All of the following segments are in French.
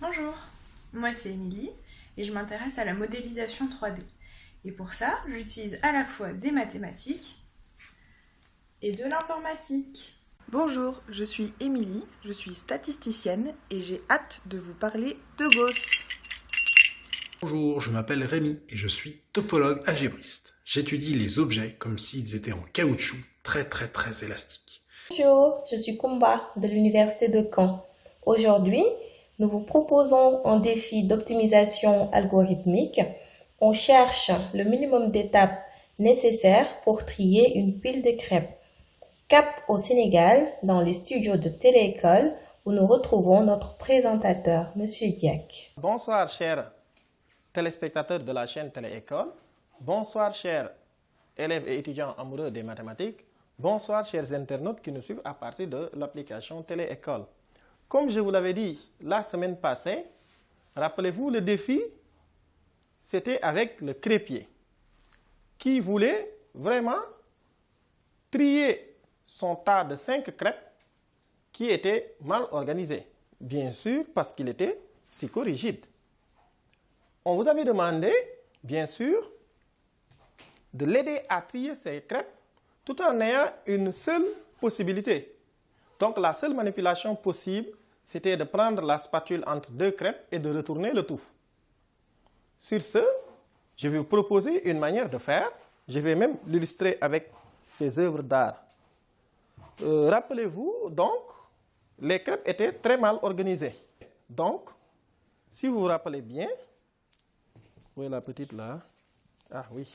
Bonjour, moi c'est Émilie et je m'intéresse à la modélisation 3D. Et pour ça, j'utilise à la fois des mathématiques et de l'informatique. Bonjour, je suis Émilie, je suis statisticienne et j'ai hâte de vous parler de Gauss. Bonjour, je m'appelle Rémi et je suis topologue algébriste. J'étudie les objets comme s'ils étaient en caoutchouc très élastiques. Bonjour, je suis Kumba de l'Université de Caen. Aujourd'hui, nous vous proposons un défi d'optimisation algorithmique. On cherche le minimum d'étapes nécessaires pour trier une pile de crêpes. Cap au Sénégal, dans les studios de Téléécole, où nous retrouvons notre présentateur, Monsieur Diack. Bonsoir, chers téléspectateurs de la chaîne Téléécole. Bonsoir, chers élèves et étudiants amoureux des mathématiques. Bonsoir, chers internautes qui nous suivent à partir de l'application Téléécole. Comme je vous l'avais dit la semaine passée, rappelez-vous, le défi, c'était avec le crépier qui voulait vraiment trier son tas de 5 crêpes qui étaient mal organisées. Bien sûr, parce qu'il était psychorigide. On vous avait demandé, bien sûr, de l'aider à trier ces crêpes tout en ayant une seule possibilité. Donc la seule manipulation possible, c'était de prendre la spatule entre 2 crêpes et de retourner le tout. Sur ce, je vais vous proposer une manière de faire. Je vais même l'illustrer avec ces œuvres d'art. Rappelez-vous, donc, les crêpes étaient très mal organisées. Donc, si vous vous rappelez bien, où est la petite là? Ah oui.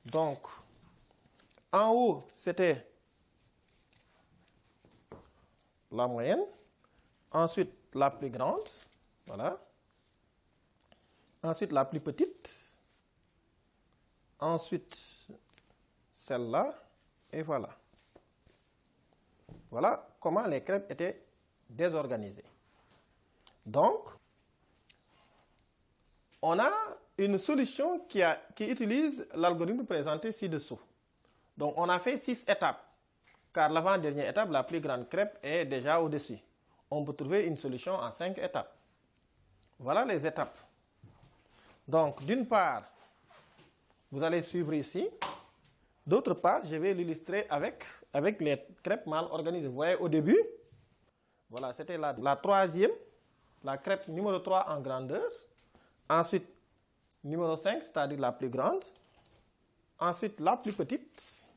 Donc, en haut, c'était la moyenne. Ensuite, la plus grande. Voilà. Ensuite, la plus petite. Ensuite, celle-là. Et voilà. Voilà comment les crêpes étaient désorganisées. Donc, on a une solution qui utilise l'algorithme présenté ci-dessous. Donc, on a fait 6 étapes, car l'avant-dernière étape, la plus grande crêpe, est déjà au-dessus. On peut trouver une solution en 5 étapes. Voilà les étapes. Donc, d'une part, vous allez suivre ici. D'autre part, je vais l'illustrer avec les crêpes mal organisées. Vous voyez, au début, voilà, c'était la troisième, la crêpe numéro 3 en grandeur. Ensuite, numéro 5, c'est-à-dire la plus grande. Ensuite, la plus petite.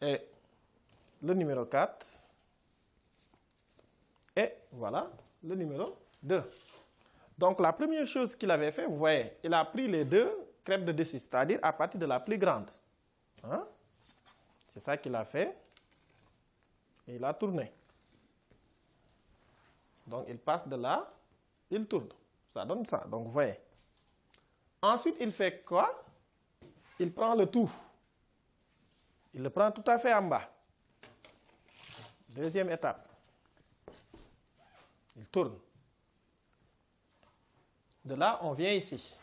Et le numéro 4. Et voilà, le numéro 2. Donc, la première chose qu'il avait fait, vous voyez, il a pris les 2 crêpes de dessus, c'est-à-dire à partir de la plus grande. Hein? C'est ça qu'il a fait. Et il a tourné. Donc, il passe de là, il tourne. Ça donne ça. Donc, vous voyez. Ensuite, il fait quoi? Il prend le tout. Il le prend tout à fait en bas. Deuxième étape. Il tourne. De là, on vient ici.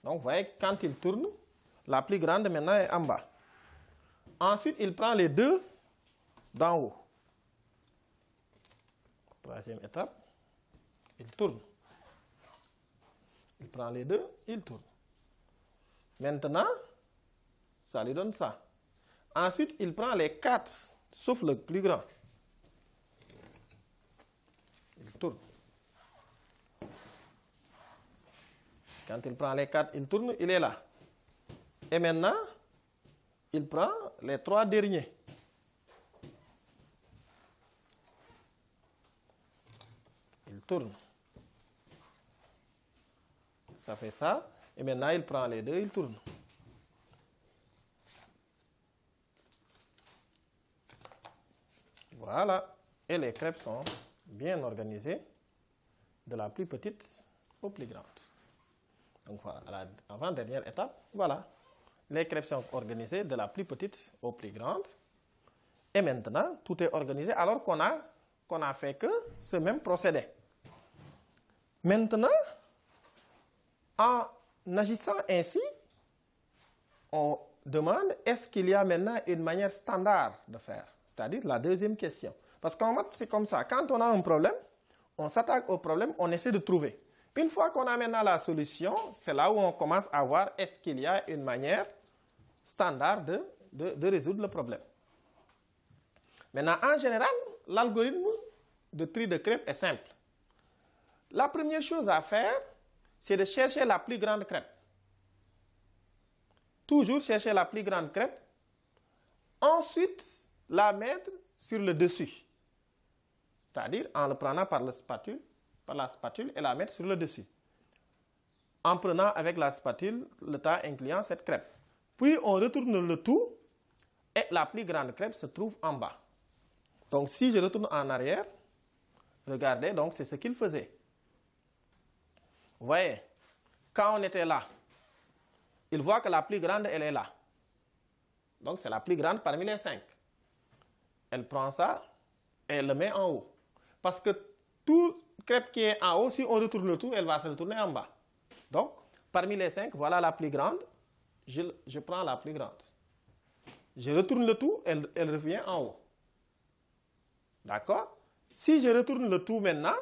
Donc, vous voyez, quand il tourne, la plus grande maintenant est en bas. Ensuite, il prend les 2 d'en haut. Troisième étape. Il tourne. Il prend les 2, il tourne. Maintenant, ça lui donne ça. Ensuite, il prend les 4, sauf le plus grand. Il tourne. Quand il prend les 4, il tourne, il est là. Et maintenant, il prend les 3 derniers. Il tourne. Ça fait ça. Et maintenant, il prend les 2, il tourne. Voilà. Et les crêpes sont bien organisées, de la plus petite au plus grande. Donc voilà, à l'avant-dernière étape, voilà. Les crêpes sont organisées de la plus petite au plus grande. Et maintenant, tout est organisé alors qu'on a fait que ce même procédé. Maintenant, en agissant ainsi, on demande est-ce qu'il y a maintenant une manière standard de faire? C'est-à-dire la deuxième question. Parce qu'en maths, c'est comme ça. Quand on a un problème, on s'attaque au problème, on essaie de trouver. Une fois qu'on a maintenant la solution, c'est là où on commence à voir est-ce qu'il y a une manière standard de résoudre le problème. Maintenant, en général, l'algorithme de tri de crêpes est simple. La première chose à faire, c'est de chercher la plus grande crêpe. Toujours chercher la plus grande crêpe. Ensuite, la mettre sur le dessus. C'est-à-dire en le prenant par la spatule et la mettre sur le dessus. En prenant avec la spatule le temps incluant cette crêpe. Puis on retourne le tout et la plus grande crêpe se trouve en bas. Donc si je retourne en arrière, regardez, donc c'est ce qu'il faisait. Vous voyez, quand on était là, il voit que la plus grande, elle est là. Donc c'est la plus grande parmi les 5. Elle prend ça et elle le met en haut. Parce que toute crêpe qui est en haut, si on retourne le tout, elle va se retourner en bas. Donc, parmi les 5, voilà la plus grande. Je prends la plus grande. Je retourne le tout, elle revient en haut. D'accord? Si je retourne le tout maintenant,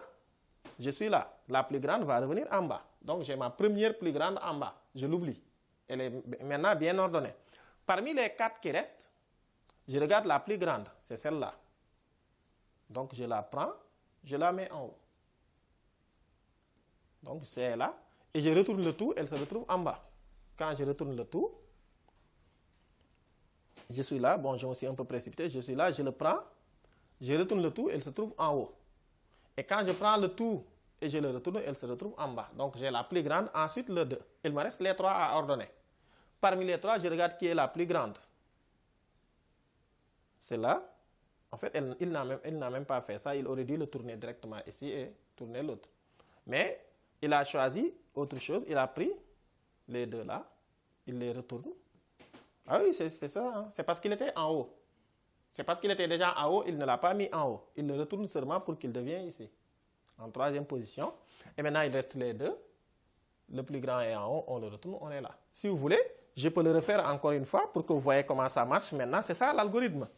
je suis là. La plus grande va revenir en bas. Donc, j'ai ma première plus grande en bas. Je l'oublie. Elle est maintenant bien ordonnée. Parmi les 4 qui restent, je regarde la plus grande. C'est celle-là. Donc, je la prends, je la mets en haut. Donc, c'est là. Et je retourne le tout, elle se retrouve en bas. Quand je retourne le tout, je suis là. Bon, je me suis un peu précipité. Je suis là, je le prends. Je retourne le tout, elle se trouve en haut. Et quand je prends le tout et je le retourne, elle se retrouve en bas. Donc, j'ai la plus grande, ensuite le 2. Il me reste les 3 à ordonner. Parmi les 3, je regarde qui est la plus grande. C'est là. En fait, il n'a même pas fait ça. Il aurait dû le tourner directement ici et tourner l'autre. Mais il a choisi autre chose. Il a pris les 2 là. Il les retourne. Ah oui, c'est ça. Hein. C'est parce qu'il était en haut. C'est parce qu'il était déjà en haut, il ne l'a pas mis en haut. Il le retourne seulement pour qu'il devienne ici. En 3e position. Et maintenant, il reste les 2. Le plus grand est en haut, on le retourne, on est là. Si vous voulez, je peux le refaire encore une fois pour que vous voyez comment ça marche. Maintenant, c'est ça l'algorithme.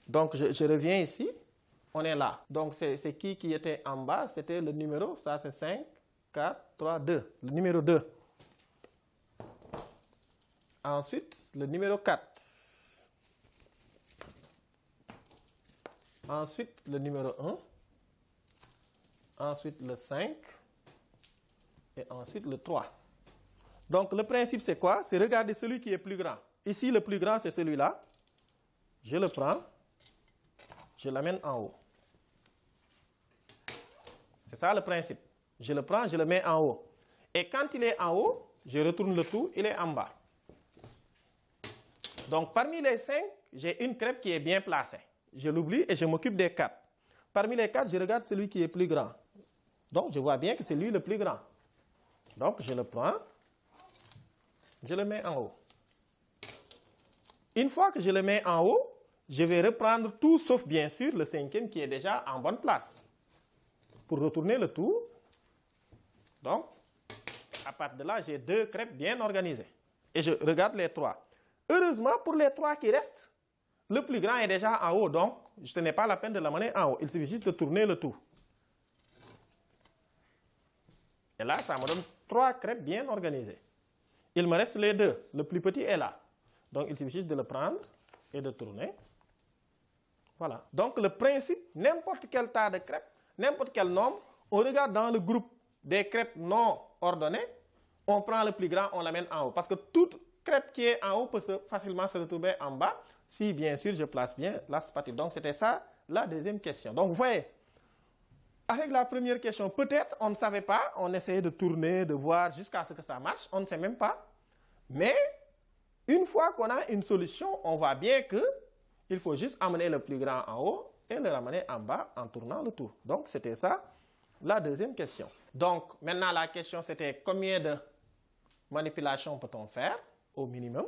Donc, je reviens ici. On est là. Donc, c'est qui était en bas? C'était le numéro. Ça, c'est 5, 4, 3, 2. Le numéro 2. Ensuite, le numéro 4. Ensuite, le numéro 1. Ensuite, le 5. Et ensuite, le 3. Donc, le principe, c'est quoi? C'est regarder celui qui est plus grand. Ici, le plus grand, c'est celui-là. Je le prends. Je l'amène en haut. C'est ça le principe. Je le prends, je le mets en haut. Et quand il est en haut, je retourne le tout, il est en bas. Donc, parmi les 5, j'ai une crêpe qui est bien placée. Je l'oublie et je m'occupe des 4. Parmi les 4, je regarde celui qui est plus grand. Donc, je vois bien que c'est lui le plus grand. Donc, je le prends, je le mets en haut. Une fois que je le mets en haut, je vais reprendre tout, sauf bien sûr le 5e qui est déjà en bonne place. Pour retourner le tout, donc, à partir de là, j'ai 2 crêpes bien organisées. Et je regarde les 3. Heureusement, pour les 3 qui restent, le plus grand est déjà en haut, donc ce n'est pas la peine de l'amener en haut. Il suffit juste de tourner le tout. Et là, ça me donne 3 crêpes bien organisées. Il me reste les 2. Le plus petit est là. Donc, il suffit juste de le prendre et de tourner. Voilà. Donc, le principe, n'importe quel tas de crêpes, n'importe quel nombre, on regarde dans le groupe des crêpes non ordonnées, on prend le plus grand, on l'amène en haut. Parce que toute crêpe qui est en haut peut facilement se retrouver en bas, si bien sûr je place bien la spatule. Donc, c'était ça la deuxième question. Donc, vous voyez, avec la première question, peut-être on ne savait pas, on essayait de tourner, de voir jusqu'à ce que ça marche, on ne sait même pas. Mais, une fois qu'on a une solution, on voit bien qu'il faut juste amener le plus grand en haut et le ramener en bas en tournant le tout. Donc, c'était ça la deuxième question. Donc, maintenant, la question, c'était combien de manipulations peut-on faire au minimum?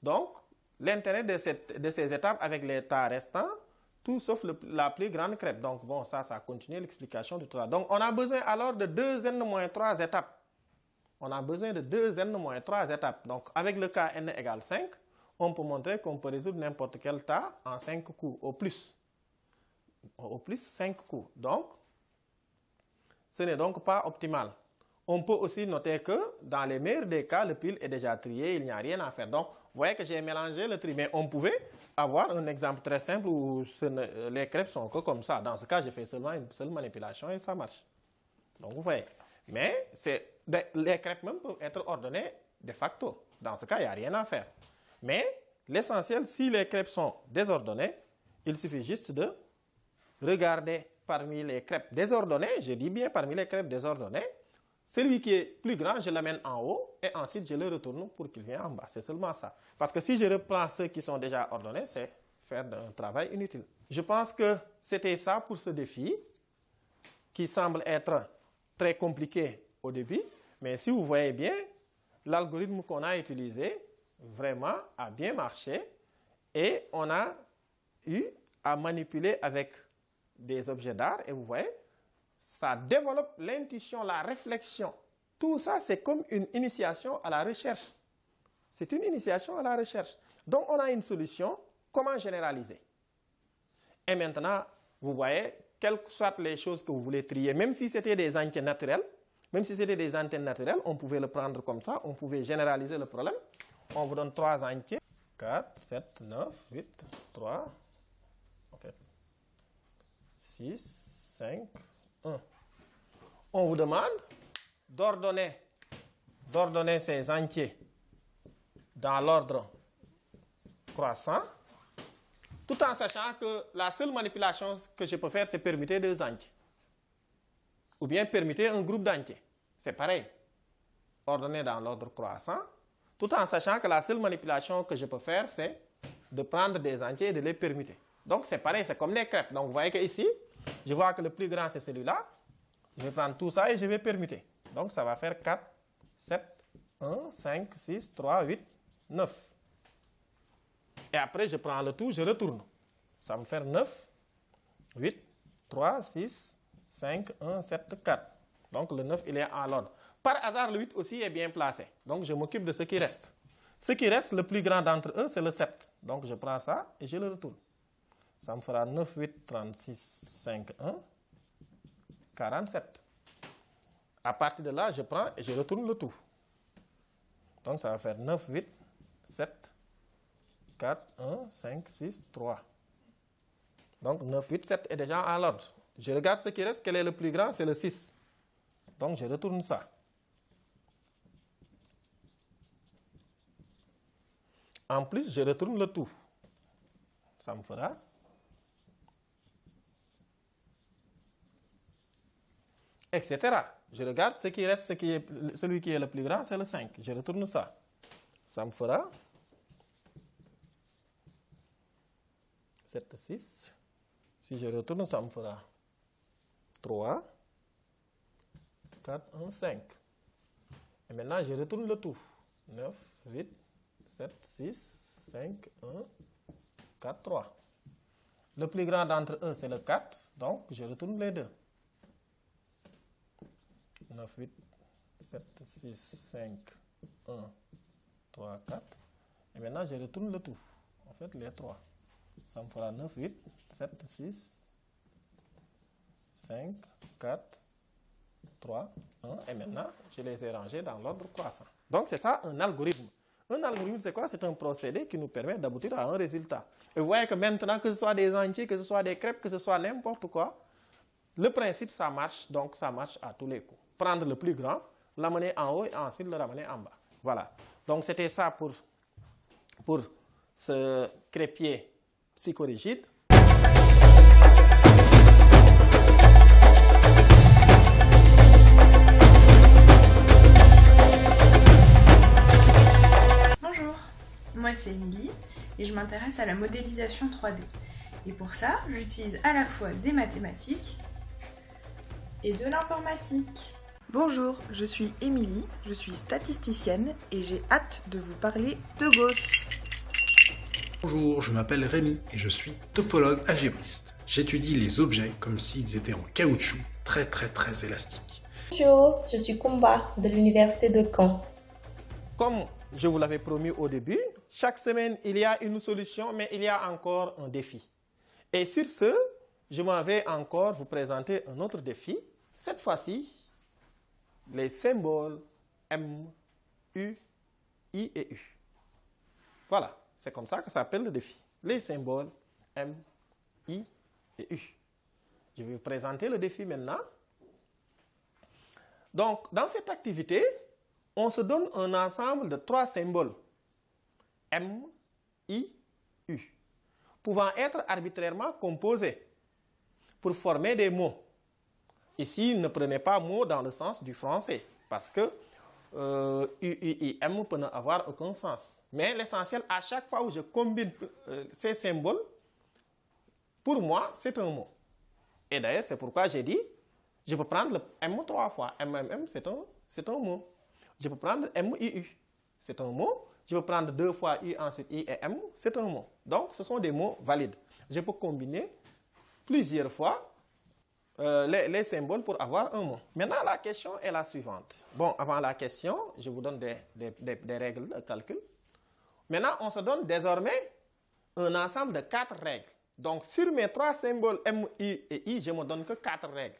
Donc, l'intérêt de ces étapes avec les tas restants, tout sauf la plus grande crêpe. Donc, bon, ça continue l'explication du 3. Donc, on a besoin alors de 2n-3 étapes. On a besoin de 2n-3 étapes. Donc, avec le cas n égale 5, on peut montrer qu'on peut résoudre n'importe quel tas en 5 coups, au plus. Au plus 5 coups. Donc, Ce n'est donc pas optimal. On peut aussi noter que dans les meilleurs des cas, le pile est déjà trié, il n'y a rien à faire. Donc, vous voyez que j'ai mélangé le tri, mais on pouvait avoir un exemple très simple où les crêpes sont que comme ça. Dans ce cas, j'ai fait seulement une seule manipulation et ça marche. Donc, vous voyez. Mais les crêpes même peuvent être ordonnées de facto. Dans ce cas, il n'y a rien à faire. Mais l'essentiel, si les crêpes sont désordonnées, il suffit juste de regarder parmi les crêpes désordonnées, je dis bien parmi les crêpes désordonnées, celui qui est plus grand, je l'amène en haut et ensuite je le retourne pour qu'il vienne en bas. C'est seulement ça. Parce que si je reprends ceux qui sont déjà ordonnés, c'est faire un travail inutile. Je pense que c'était ça pour ce défi qui semble être très compliqué au début. Mais si vous voyez bien, l'algorithme qu'on a utilisé vraiment a bien marché et on a eu à manipuler avec des objets d'art et vous voyez, ça développe l'intuition, la réflexion. Tout ça, c'est comme une initiation à la recherche. C'est une initiation à la recherche. Donc, on a une solution. Comment généraliser? Et maintenant, vous voyez, quelles que soient les choses que vous voulez trier, même si c'était des entiers naturels, on pouvait le prendre comme ça, on pouvait généraliser le problème. On vous donne 3 entiers. 4, 7, 9, 8, 3, en fait, 6, 5, 1. On vous demande d'ordonner ces entiers dans l'ordre croissant, tout en sachant que la seule manipulation que je peux faire, c'est permuter 2 entiers. Ou bien permuter un groupe d'entiers. C'est pareil. Ordonner dans l'ordre croissant, tout en sachant que la seule manipulation que je peux faire, c'est de prendre des entiers et de les permuter. Donc c'est pareil, c'est comme les crêpes. Donc vous voyez qu'ici, je vois que le plus grand c'est celui-là. Je vais prendre tout ça et je vais permuter. Donc ça va faire 4, 7, 1, 5, 6, 3, 8, 9. Et après je prends le tout, je retourne. Ça va me faire 9, 8, 3, 6, 5, 1, 7, 4. Donc le 9 il est en l'ordre. Par hasard le 8 aussi est bien placé. Donc je m'occupe de ce qui reste. Ce qui reste, le plus grand d'entre eux c'est le 7. Donc je prends ça et je le retourne. Ça me fera 9, 8, 36, 5, 1, 47. À partir de là, je prends et je retourne le tout. Donc ça va faire 9, 8, 7, 4, 1, 5, 6, 3. Donc 9, 8, 7 est déjà en l'ordre. Je regarde ce qui reste. Quel est le plus grand? C'est le 6. Donc je retourne ça. En plus, je retourne le tout. Ça me fera etc. Je regarde ce qui reste, celui qui est le plus grand, c'est le 5. Je retourne ça. Ça me fera 7, 6. Si je retourne, ça me fera 3, 4, 1, 5. Et maintenant, je retourne le tout. 9, 8, 7, 6, 5, 1, 4, 3. Le plus grand d'entre eux, c'est le 4. Donc, je retourne les deux. 9, 8, 7, 6, 5, 1, 3, 4. Et maintenant, je retourne le tout. En fait, les 3. Ça me fera 9, 8, 7, 6, 5, 4, 3, 1. Et maintenant, je les ai rangés dans l'ordre croissant. Donc, c'est ça un algorithme. Un algorithme, c'est quoi? C'est un procédé qui nous permet d'aboutir à un résultat. Et vous voyez que maintenant, que ce soit des entiers, que ce soit des crêpes, que ce soit n'importe quoi, le principe, ça marche. Donc, ça marche à tous les coups. Prendre le plus grand, l'amener en haut et ensuite le ramener en bas. Voilà. Donc, c'était ça pour ce crépier psychorigide. Bonjour, moi c'est Émilie et je m'intéresse à la modélisation 3D. Et pour ça, j'utilise à la fois des mathématiques et de l'informatique. Bonjour, je suis Émilie, je suis statisticienne et j'ai hâte de vous parler de Gauss. Bonjour, je m'appelle Rémi et je suis topologue algébriste. J'étudie les objets comme s'ils étaient en caoutchouc, très élastiques. Bonjour, je suis Kumba de l'Université de Caen. Comme je vous l'avais promis au début, chaque semaine, il y a une solution, mais il y a encore un défi. Et sur ce, je m'en vais encore vous présenter un autre défi. Cette fois-ci, les symboles M, U, I et U. Voilà, c'est comme ça que ça s'appelle le défi. Les symboles M, I et U. Je vais vous présenter le défi maintenant. Donc, dans cette activité, on se donne un ensemble de 3 symboles M, I, U, pouvant être arbitrairement composés pour former des mots. Ici, ne prenez pas mot dans le sens du français, parce que U, I, M peut n'avoir aucun sens. Mais l'essentiel, à chaque fois où je combine ces symboles, pour moi, c'est un mot. Et d'ailleurs, c'est pourquoi j'ai dit, je peux prendre le M 3 fois. M, c'est un mot. Je peux prendre M, I, U. C'est un mot. Je peux prendre 2 fois U, ensuite I et M. C'est un mot. Donc, ce sont des mots valides. Je peux combiner plusieurs fois les symboles pour avoir un mot. Maintenant, la question est la suivante. Bon, avant la question, je vous donne des règles de calcul. Maintenant, on se donne désormais un ensemble de 4 règles. Donc, sur mes 3 symboles M, I et I, je ne me donne que 4 règles.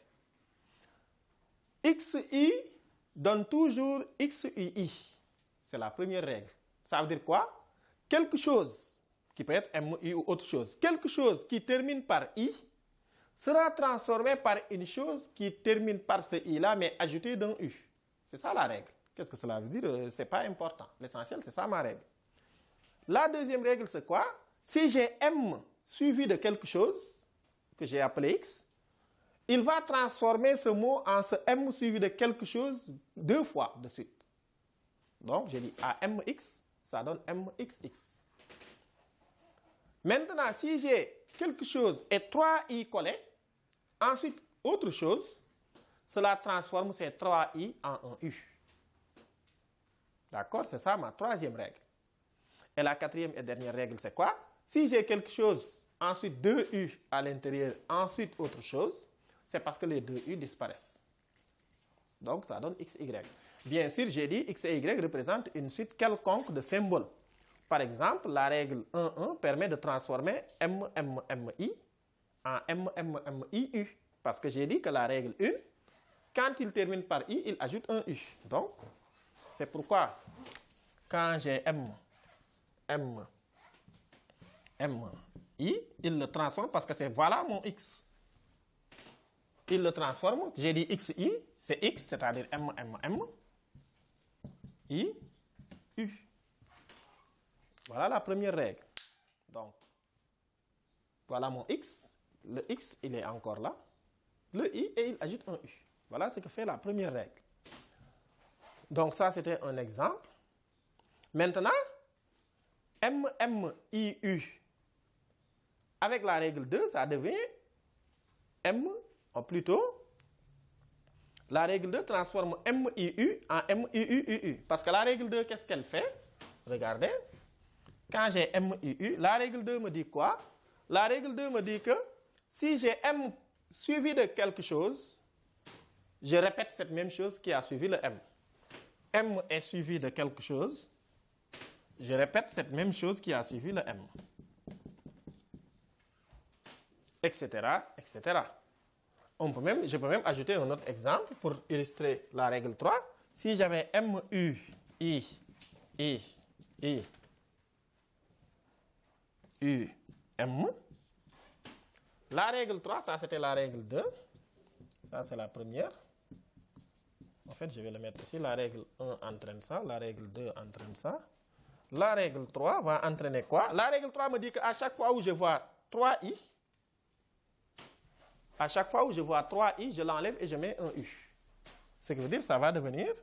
XI donne toujours XUI. C'est la première règle. Ça veut dire quoi? Quelque chose qui peut être MI ou autre chose. Quelque chose qui termine par I sera transformé par une chose qui termine par ce I-là, mais ajouté d'un U. C'est ça la règle. Qu'est-ce que cela veut dire? Ce n'est pas important. L'essentiel, c'est ça ma règle. La deuxième règle, c'est quoi? Si j'ai M suivi de quelque chose que j'ai appelé X, il va transformer ce mot en ce M suivi de quelque chose 2 fois de suite. Donc, j'ai dit à MX, ça donne MXX. Maintenant, si j'ai quelque chose et 3 I collés, ensuite autre chose, cela transforme ces 3 I en un U. D'accord? C'est ça ma troisième règle. Et la quatrième et dernière règle, c'est quoi? Si j'ai quelque chose, ensuite 2 U à l'intérieur, ensuite autre chose, c'est parce que les 2 U disparaissent. Donc, ça donne X, Y. Bien sûr, j'ai dit X et Y représentent une suite quelconque de symboles. Par exemple, la règle 1, permet de transformer M, M, M, I en M, M, M, I, U. Parce que j'ai dit que la règle 1, quand il termine par I, il ajoute un U. Donc, c'est pourquoi, quand j'ai M, M, M, I, il le transforme parce que c'est voilà mon X. Il le transforme, j'ai dit XI, c'est X, c'est-à-dire M, M, M, I, U. Voilà la première règle. Donc, voilà mon X. Le X, il est encore là. Le I, et il ajoute un U. Voilà ce que fait la première règle. Donc, ça, c'était un exemple. Maintenant, M, M, I, U. Avec la règle 2, ça devient M, ou plutôt, la règle 2 transforme M, I, U en M, I, U, U, U. Parce que la règle 2, qu'est-ce qu'elle fait? Regardez. Quand j'ai M, I, U, la règle 2 me dit quoi? La règle 2 me dit que si j'ai M suivi de quelque chose, je répète cette même chose qui a suivi le M. M est suivi de quelque chose, je répète cette même chose qui a suivi le M. Etc., etc. Je peux même ajouter un autre exemple pour illustrer la règle 3. Si j'avais M, U, I, U, M, la règle 3, ça c'était la règle 2. Ça c'est la première. En fait, je vais le mettre ici. La règle 1 entraîne ça, la règle 2 entraîne ça. La règle 3 va entraîner quoi? La règle 3 me dit qu'à chaque fois où je vois 3I, à chaque fois où je vois 3I, je l'enlève et je mets un U. Ce qui veut dire que ça va devenir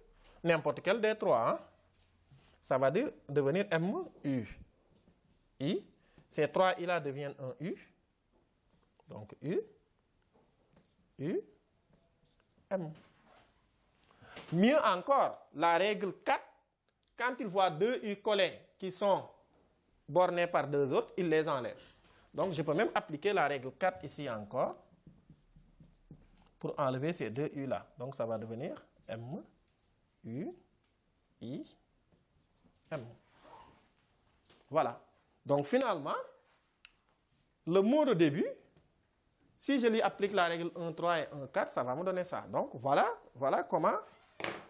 n'importe quel des 3. Hein? Ça va devenir M, U, I. Ces 3I là deviennent un U. Donc U, M. Mieux encore, la règle 4, quand il voit 2 U collés qui sont bornés par 2 autres, il les enlève. Donc je peux même appliquer la règle 4 ici encore pour enlever ces 2 U là. Donc ça va devenir M, U, I, M. Voilà. Donc finalement, le mot de début, Si je lui applique la règle 1, 3 et 1, 4, ça va me donner ça. Donc, voilà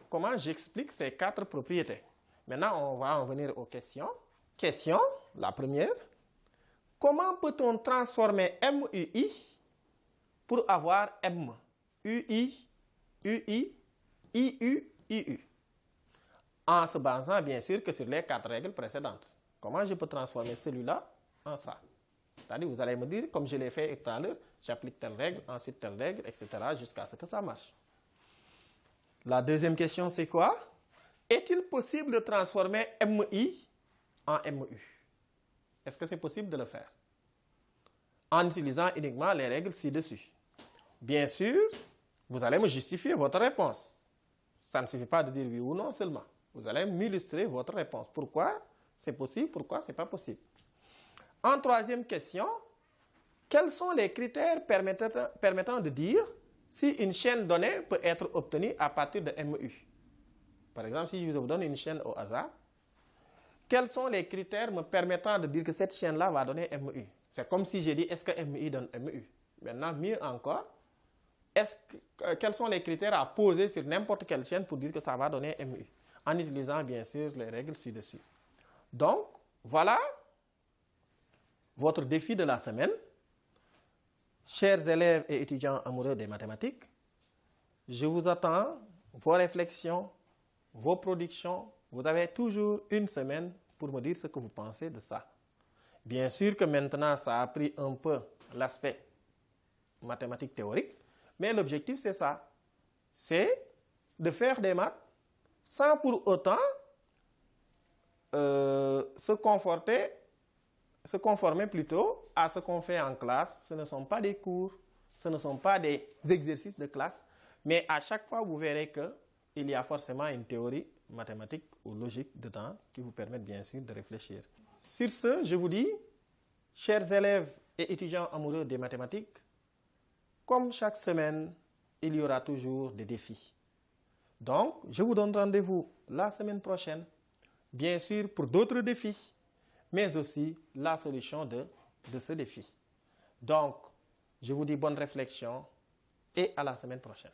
comment j'explique ces 4 propriétés. Maintenant, on va en venir aux questions. Question, la première. Comment peut-on transformer MUI pour avoir M, UI, UI, IU, IU? En se basant bien sûr que sur les 4 règles précédentes. Comment je peux transformer celui-là en ça? C'est-à-dire, vous allez me dire, comme je l'ai fait tout à l'heure, j'applique telle règle, ensuite telle règle, etc. jusqu'à ce que ça marche. La deuxième question, c'est quoi? Est-il possible de transformer MI en MU? Est-ce que c'est possible de le faire? En utilisant uniquement les règles ci-dessus. Bien sûr, vous allez me justifier votre réponse. Ça ne suffit pas de dire oui ou non seulement. Vous allez m'illustrer votre réponse. Pourquoi c'est possible, pourquoi ce n'est pas possible? En troisième question, quels sont les critères permettant de dire si une chaîne donnée peut être obtenue à partir de MU? Par exemple, si je vous donne une chaîne au hasard, quels sont les critères me permettant de dire que cette chaîne-là va donner MU? C'est comme si j'ai dit, est-ce que MI donne MU? Maintenant, mieux encore, quels sont les critères à poser sur n'importe quelle chaîne pour dire que ça va donner MU? En utilisant bien sûr les règles ci-dessus. Donc, voilà votre défi de la semaine. Chers élèves et étudiants amoureux des mathématiques, je vous attends, vos réflexions, vos productions. Vous avez toujours une semaine pour me dire ce que vous pensez de ça. Bien sûr que maintenant, ça a pris un peu l'aspect mathématique théorique, mais l'objectif, c'est ça. C'est de faire des maths sans pour autant se conformer plutôt à ce qu'on fait en classe. Ce ne sont pas des cours, ce ne sont pas des exercices de classe, mais à chaque fois, vous verrez qu'il y a forcément une théorie mathématique ou logique dedans qui vous permettent bien sûr de réfléchir. Sur ce, je vous dis, chers élèves et étudiants amoureux des mathématiques, comme chaque semaine, il y aura toujours des défis. Donc, je vous donne rendez-vous la semaine prochaine, bien sûr pour d'autres défis, mais aussi la solution de ce défi. Donc, je vous dis bonne réflexion et à la semaine prochaine.